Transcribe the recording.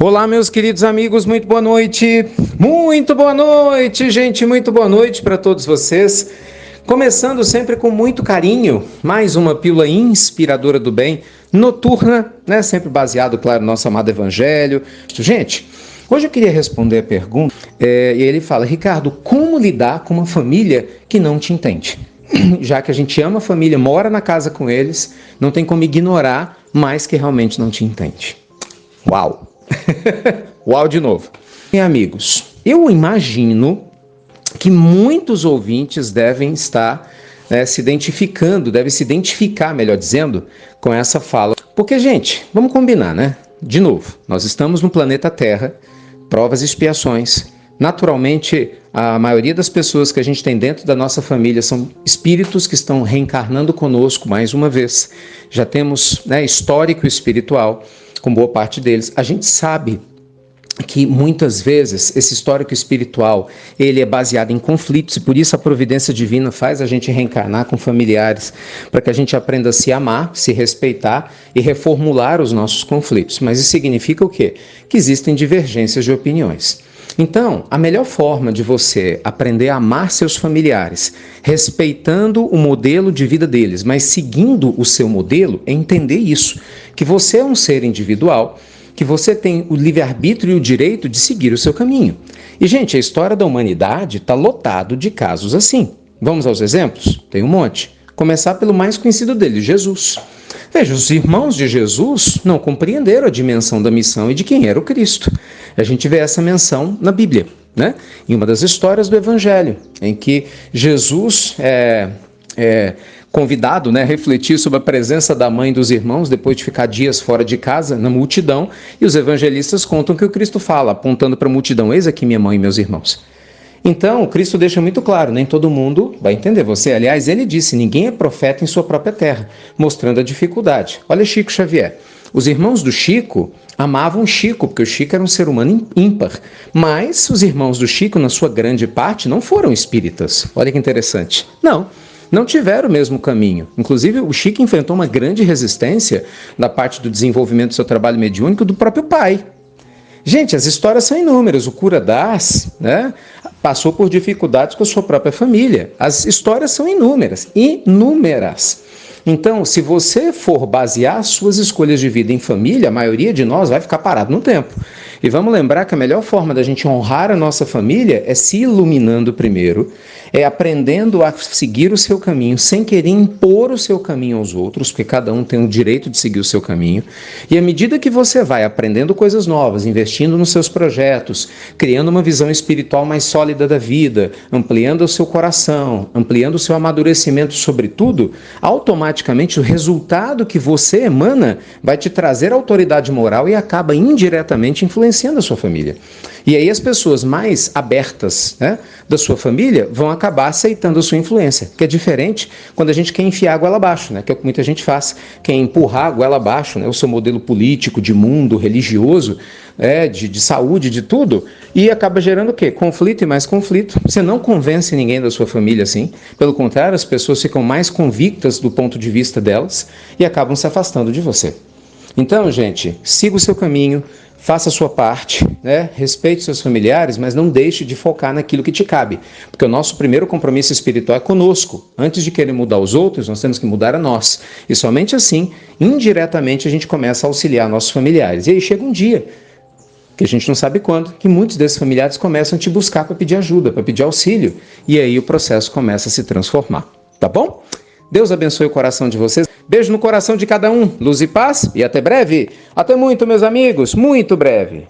Olá, meus queridos amigos, muito boa noite. Muito boa noite, gente, muito boa noite para todos vocês. Começando sempre com muito carinho, mais uma pílula inspiradora do bem, noturna, né? Sempre baseado, claro, no nosso amado Evangelho. Gente, hoje eu queria responder a pergunta, e ele fala: Ricardo, como lidar com uma família que não te entende? Já que a gente ama a família, mora na casa com eles, não tem como ignorar, mas que realmente não te entende. Uau! Uau de novo. Amigos, eu imagino que muitos ouvintes devem estar se identificando, devem se identificar, melhor dizendo, com essa fala. Porque, gente, vamos combinar, né? De novo, nós estamos no planeta Terra, provas e expiações. Naturalmente, a maioria das pessoas que a gente tem dentro da nossa família são espíritos que estão reencarnando conosco mais uma vez. Já temos histórico espiritual com boa parte deles. A gente sabe que muitas vezes esse histórico espiritual ele é baseado em conflitos e por isso a providência divina faz a gente reencarnar com familiares para que a gente aprenda a se amar, se respeitar e reformular os nossos conflitos. Mas isso significa o quê? Que existem divergências de opiniões. Então, a melhor forma de você aprender a amar seus familiares, respeitando o modelo de vida deles, mas seguindo o seu modelo, é entender isso, que você é um ser individual, que você tem o livre-arbítrio e o direito de seguir o seu caminho. E, gente, a história da humanidade está lotado de casos assim. Vamos aos exemplos? Tem um monte. Começar pelo mais conhecido deles, Jesus. Veja, os irmãos de Jesus não compreenderam a dimensão da missão e de quem era o Cristo. A gente vê essa menção na Bíblia, né? Em uma das histórias do Evangelho, em que Jesus convidado, a refletir sobre a presença da mãe dos irmãos depois de ficar dias fora de casa, na multidão, e os evangelistas contam que o Cristo fala, apontando para a multidão: eis aqui minha mãe e meus irmãos. Então, o Cristo deixa muito claro, nem todo mundo vai entender você. Aliás, ele disse: ninguém é profeta em sua própria terra, mostrando a dificuldade. Olha Chico Xavier. Os irmãos do Chico amavam Chico, porque o Chico era um ser humano ímpar. Mas os irmãos do Chico, na sua grande parte, não foram espíritas. Olha que interessante. Não tiveram o mesmo caminho. Inclusive, o Chico enfrentou uma grande resistência da parte do desenvolvimento do seu trabalho mediúnico do próprio pai. Gente, as histórias são inúmeras. O cura Das, passou por dificuldades com a sua própria família. As histórias são inúmeras. Então, se você for basear suas escolhas de vida em família, a maioria de nós vai ficar parado no tempo. E vamos lembrar que a melhor forma da gente honrar a nossa família é se iluminando primeiro, é aprendendo a seguir o seu caminho, sem querer impor o seu caminho aos outros, porque cada um tem o direito de seguir o seu caminho. E à medida que você vai aprendendo coisas novas, investindo nos seus projetos, criando uma visão espiritual mais sólida da vida, ampliando o seu coração, ampliando o seu amadurecimento sobre tudo, automaticamente o resultado que você emana vai te trazer autoridade moral e acaba indiretamente influenciando a sua família. E aí as pessoas mais abertas da sua família vão acabar aceitando a sua influência, que é diferente quando a gente quer enfiar a goela abaixo, que é o que muita gente faz, quer empurrar a goela abaixo, o seu modelo político, de mundo, religioso, de saúde, de tudo, e acaba gerando o quê? Conflito e mais conflito. Você não convence ninguém da sua família assim, pelo contrário, as pessoas ficam mais convictas do ponto de vista delas e acabam se afastando de você. Então, gente, siga o seu caminho, faça a sua parte, respeite seus familiares, mas não deixe de focar naquilo que te cabe, porque o nosso primeiro compromisso espiritual é conosco. Antes de querer mudar os outros, nós temos que mudar a nós. E somente assim, indiretamente, a gente começa a auxiliar nossos familiares. E aí chega um dia, que a gente não sabe quando, que muitos desses familiares começam a te buscar para pedir ajuda, para pedir auxílio, e aí o processo começa a se transformar. Tá bom? Deus abençoe o coração de vocês. Beijo no coração de cada um. Luz e paz e até breve. Até muito, meus amigos. Muito breve.